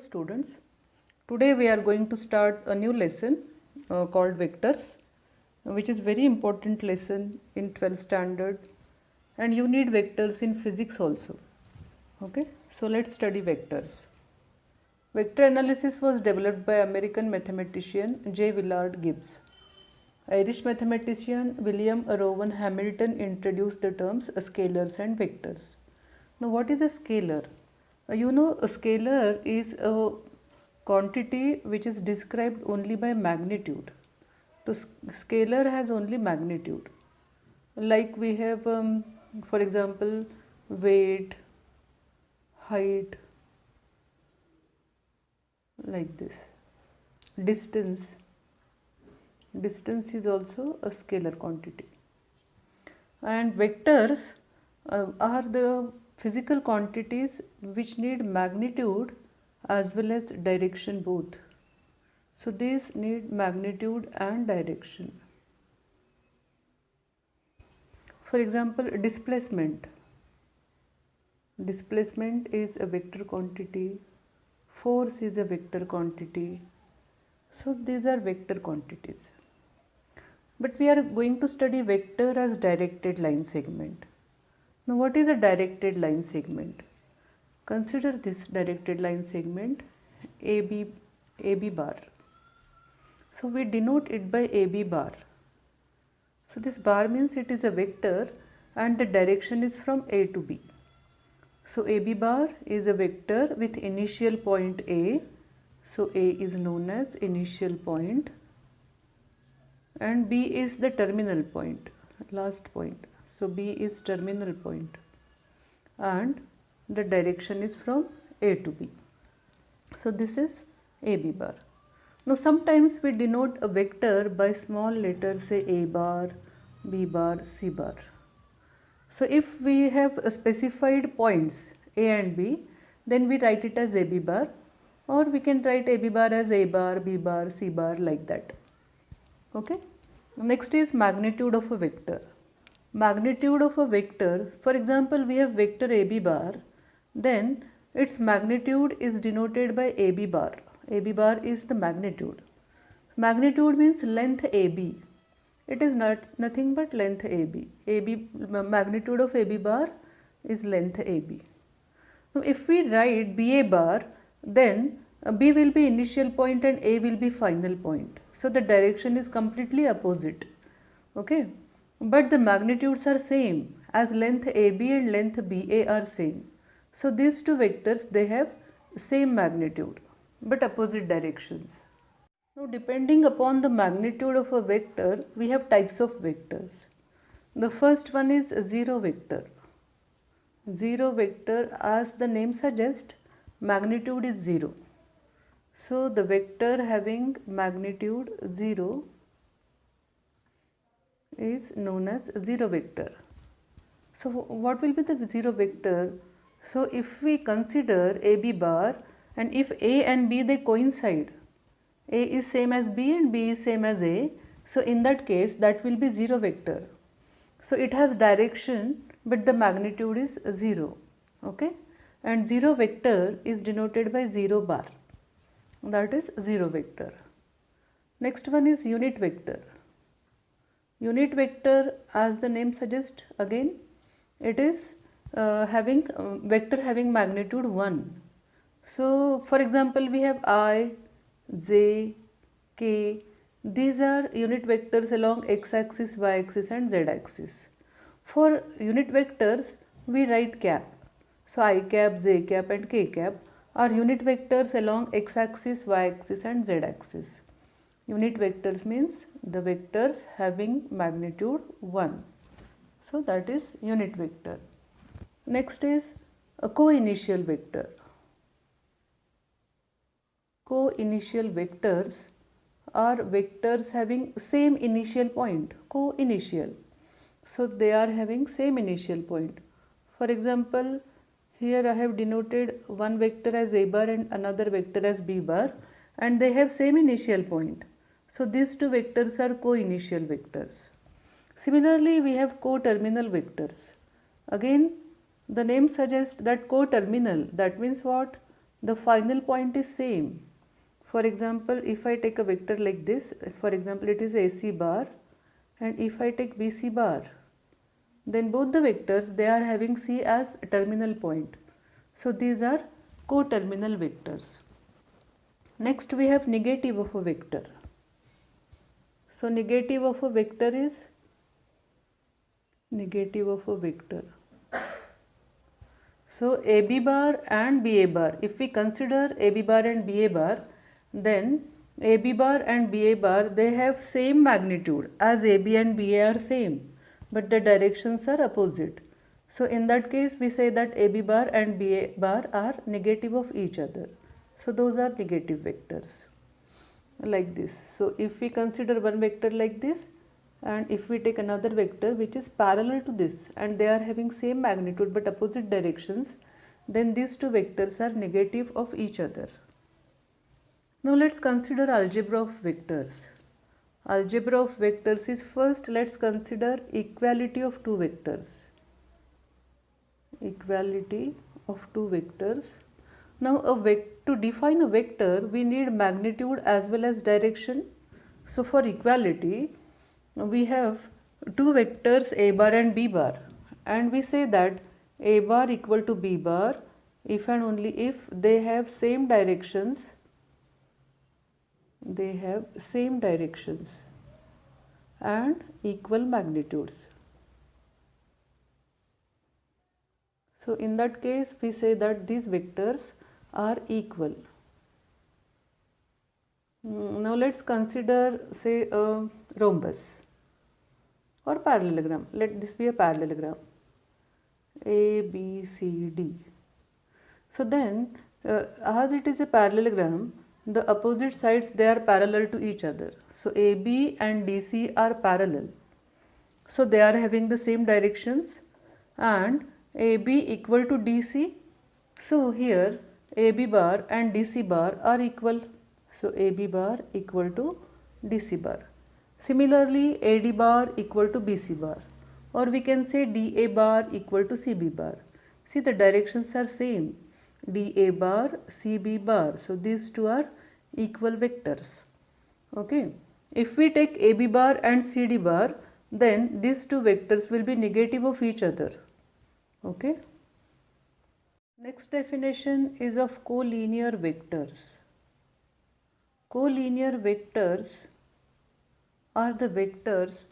students. Today we are going to start a new lesson called vectors, which is very important lesson in 12th standard, and you need vectors in physics also. Okay, so let's study vectors. Vector analysis was developed by American mathematician J. Willard Gibbs. Irish mathematician William Rowan Hamilton introduced the terms scalars and vectors. Now, what is a scalar? A scalar is a quantity which is described only by magnitude. The scalar has only magnitude. Like we have, for example, weight, height, like this. Distance. Distance is also a scalar quantity. And vectors are the physical quantities which need magnitude as well as direction both. So these need magnitude and direction. For example, displacement. Displacement is a vector quantity. Force is a vector quantity. So these are vector quantities. But we are going to study vector as directed line segment. Now, what is a directed line segment? Consider this directed line segment AB bar. So we denote it by AB bar. So this bar means it is a vector and the direction is from A to B. So AB bar is a vector with initial point A. So A is known as initial point and B is the terminal point, last point. So B is terminal point and the direction is from A to B. So this is AB bar. Now sometimes we denote a vector by small letters, say A bar, B bar, C bar. So if we have specified points A and B, then we write it as AB bar, or we can write AB bar as A bar, B bar, C bar, like that. Okay. Next is magnitude of a vector. Magnitude of a vector, for example, we have vector AB bar, then its magnitude is denoted by AB bar. AB bar is the magnitude. Magnitude means length AB. It is nothing but length AB. Magnitude of AB bar is length AB. Now, if we write BA bar, then B will be initial point and A will be final point. So the direction is completely opposite. Okay. But the magnitudes are same, as length AB and length BA are same. So these two vectors, they have same magnitude but opposite directions. Now, depending upon the magnitude of a vector, we have types of vectors. The first one is zero vector. Zero vector, as the name suggests, magnitude is 0. So the vector having magnitude 0 is known as zero vector. So what will be the zero vector? So if we consider AB bar, and if A and B they coincide, A is same as B and B is same as A, so in that case that will be zero vector. So it has direction but the magnitude is 0. Okay, and zero vector is denoted by 0 bar, that is zero vector. Next one is unit vector. Unit vector, as the name suggests, again it is having vector having magnitude 1. So for example, we have I, J, K. These are unit vectors along x-axis, y-axis and z-axis. For unit vectors, we write cap. So I cap, J cap and K cap are unit vectors along x-axis, y-axis and z-axis. Unit vectors means the vectors having magnitude 1. So that is unit vector. Next is a co-initial vector. Co-initial vectors are vectors having same initial point, co-initial. So they are having same initial point. For example, here I have denoted one vector as A bar and another vector as B bar, and they have same initial point. So these two vectors are co-initial vectors. Similarly, we have co-terminal vectors. Again, the name suggests that co-terminal, that means what? the final point is same. For example, if I take a vector like this, for example it is AC bar, and if I take BC bar, then both the vectors, they are having C as terminal point. So these are co-terminal vectors. Next we have negative of a vector. So negative of a vector is negative of a vector. So AB bar and BA bar, if we consider AB bar and BA bar, then AB bar and BA bar, they have same magnitude as AB and BA are same, but the directions are opposite. So in that case we say that AB bar and BA bar are negative of each other. So those are negative vectors like this. So if we consider one vector like this, and if we take another vector which is parallel to this and they are having same magnitude but opposite directions, then these two vectors are negative of each other. Now let's consider algebra of vectors. Algebra of vectors is, first let's consider equality of two vectors. Equality of two vectors. Now to define a vector we need magnitude as well as direction. So for equality we have two vectors A bar and B bar, and we say that A bar equal to B bar if and only if they have same directions, and equal magnitudes. So in that case we say that these vectors are equal. Now let's consider, say, a rhombus or parallelogram. Let this be a parallelogram, A, B, C, D. So then as it is a parallelogram, the opposite sides, they are parallel to each other. So AB and DC are parallel. So they are having the same directions, and AB equal to DC. So here AB bar and DC bar are equal. So AB bar equal to DC bar. Similarly, AD bar equal to BC bar, or we can say DA bar equal to CB bar. See, the directions are same, DA bar, CB bar. So these two are equal vectors. Okay. If we take AB bar and CD bar, then these two vectors will be negative of each other. Okay. Next definition is of collinear vectors. Collinear vectors are the vectors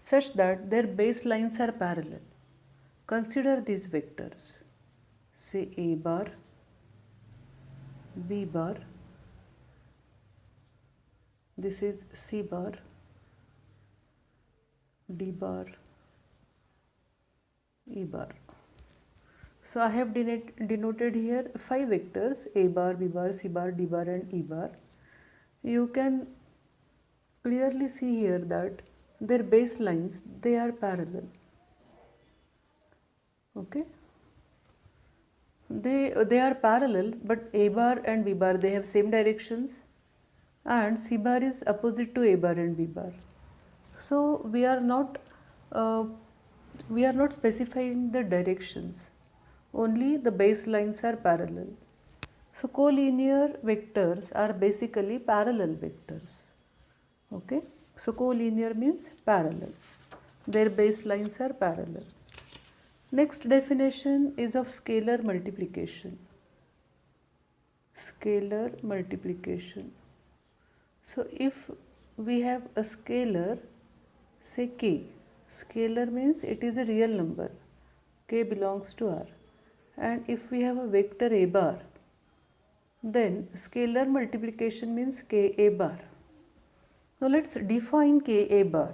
such that their baselines are parallel. Consider these vectors. Say A bar, B bar, this is C bar, D bar, E bar. So I have denoted here 5 vectors: A bar, B bar, C bar, D bar and E bar. You can clearly see here that their baselines, they are parallel. Okay. They are parallel, but A bar and B bar, they have same directions, and C bar is opposite to A bar and B bar. So we are not specifying the directions, only the baselines are parallel. So collinear vectors are basically parallel vectors. Okay. So collinear means parallel. Their baselines are parallel. Next definition is of scalar multiplication. Scalar multiplication. So if we have a scalar, say K. Scalar means it is a real number. K belongs to R. And if we have a vector A bar, then scalar multiplication means Ka bar. Now let's define Ka bar.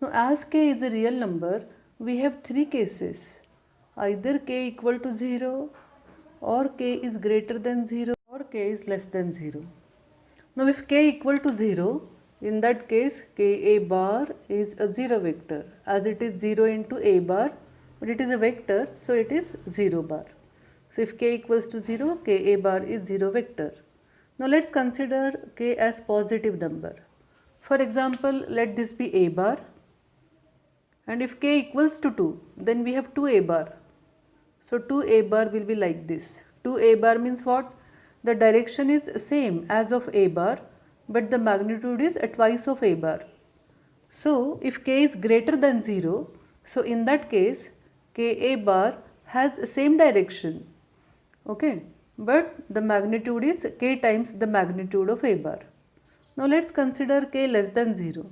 Now as K is a real number, we have 3 cases. Either K equal to 0, or K is greater than 0, or K is less than 0. Now if K equal to 0, in that case Ka bar is a 0 vector, as it is 0 into A bar, but it is a vector, so it is 0 bar. So if K equals to 0, Ka bar is 0 vector. Now let's consider K as positive number. For example, let this be A bar, and if K equals to 2, then we have 2A bar. So 2A bar will be like this. 2A bar means what? the direction is same as of A bar, but the magnitude is twice of A bar. So if k is greater than 0, so in that case Ka bar has same direction, okay, but the magnitude is k times the magnitude of A bar. Now let's consider k less than 0.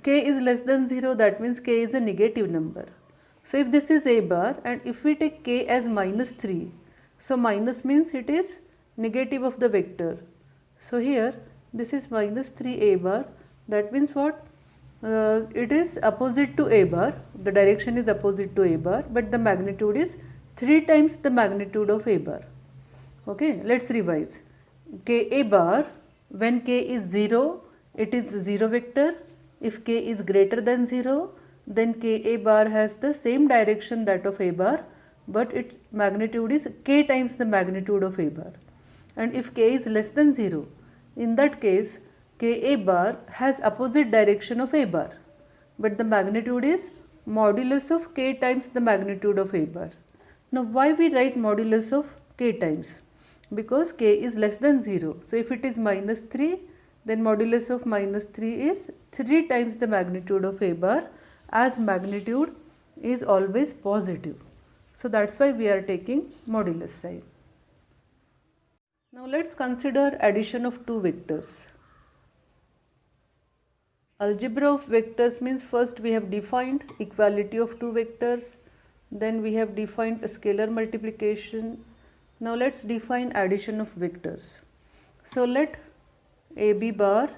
K is less than 0, that means k is a negative number. So if this is A bar and if we take k as minus 3, so minus means it is negative of the vector. So here this is minus 3 A bar, that means what? It is opposite to A bar, the direction is opposite to A bar, but the magnitude is 3 times the magnitude of A bar. Okay, let's revise. Ka bar, when k is 0, it is 0 vector. If k is greater than 0, then Ka bar has the same direction that of A bar, but its magnitude is k times the magnitude of A bar. And if k is less than 0, in that case Ka bar has opposite direction of A bar, but the magnitude is modulus of k times the magnitude of A bar. Now why we write modulus of k times? Because k is less than 0. So if it is minus 3, then modulus of minus 3 is 3 times the magnitude of A bar, as magnitude is always positive. So that's why we are taking modulus sign. Now let's consider addition of two vectors. Algebra of vectors means first we have defined equality of two vectors, then we have defined a scalar multiplication. Now let's define addition of vectors. So let AB bar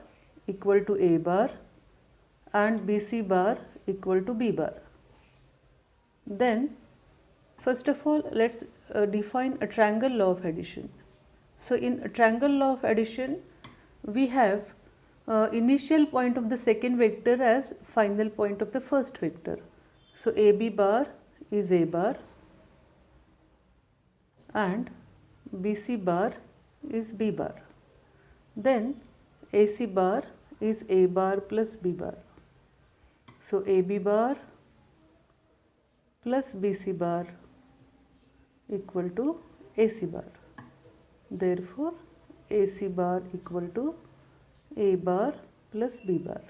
equal to A bar and BC bar equal to B bar. Then first of all let's define a triangle law of addition. So in a triangle law of addition we have initial point of the second vector as final point of the first vector. So AB bar is A bar and BC bar is B bar. Then AC bar is A bar plus B bar. So AB bar plus BC bar equal to AC bar. Therefore AC bar equal to A bar plus B bar.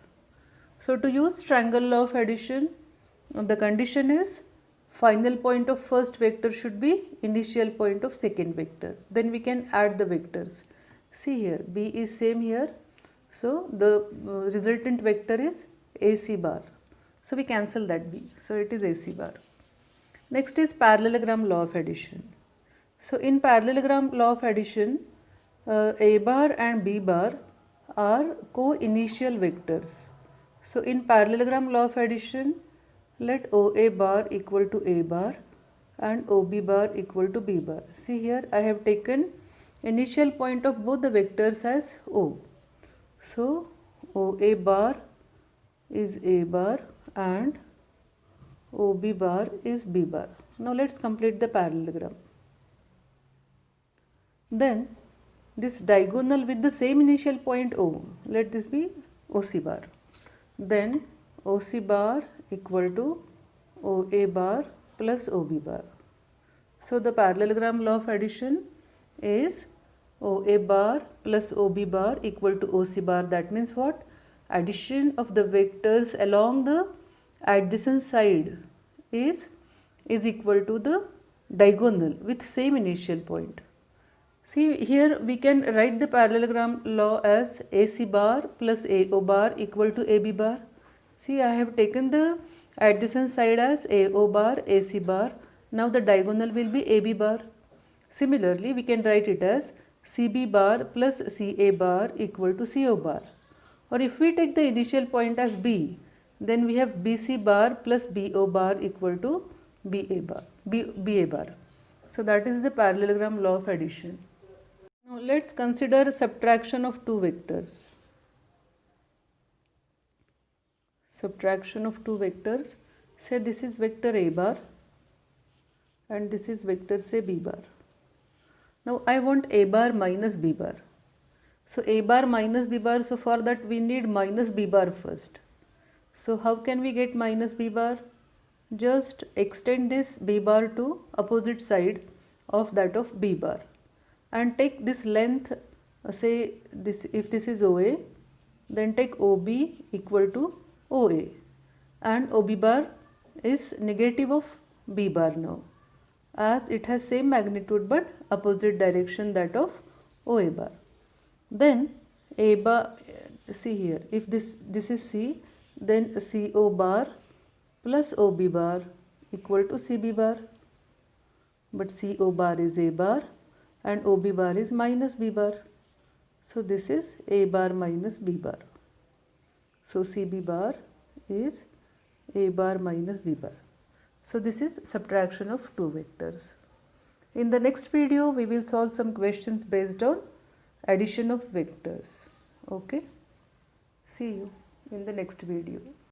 So to use triangle law of addition, the condition is final point of first vector should be initial point of second vector. Then we can add the vectors. See here, B is same here. So the resultant vector is AC bar. So we cancel that B. So it is AC bar. Next is parallelogram law of addition. So in parallelogram law of addition, A bar and B bar are co-initial vectors. So in parallelogram law of addition, let OA bar equal to A bar and OB bar equal to B bar. See here, I have taken initial point of both the vectors as O. So OA bar is A bar and OB bar is B bar. Now let's complete the parallelogram. Then this diagonal with the same initial point O, let this be OC bar. Then OC bar equal to OA bar plus OB bar. So the parallelogram law of addition is OA bar plus OB bar equal to OC bar. That means what? Addition of the vectors along the adjacent side is equal to the diagonal with same initial point. See here we can write the parallelogram law as AC bar plus AO bar equal to AB bar. See, I have taken the adjacent side as AO bar, AC bar. Now the diagonal will be AB bar. Similarly, we can write it as CB bar plus CA bar equal to CO bar. Or if we take the initial point as B, then we have BC bar plus BO bar equal to BA bar. So that is the parallelogram law of addition. Now let's consider subtraction of two vectors. Subtraction of two vectors. Say this is vector A bar and this is vector say B bar. Now I want A bar minus B bar. So A bar minus B bar, so for that we need minus B bar first. So how can we get minus B bar? Just extend this B bar to opposite side of that of B bar. and take this length, say this, if this is OA, then take OB equal to OA, and OB bar is negative of B bar now, as it has same magnitude but opposite direction that of OA bar. Then A bar, see here, if this is C, then CO bar plus OB bar equal to CB bar, but CO bar is A bar and OB bar is minus B bar. So this is A bar minus B bar. So CB bar is A bar minus B bar. So this is subtraction of two vectors. In the next video, we will solve some questions based on addition of vectors. Okay. See you in the next video.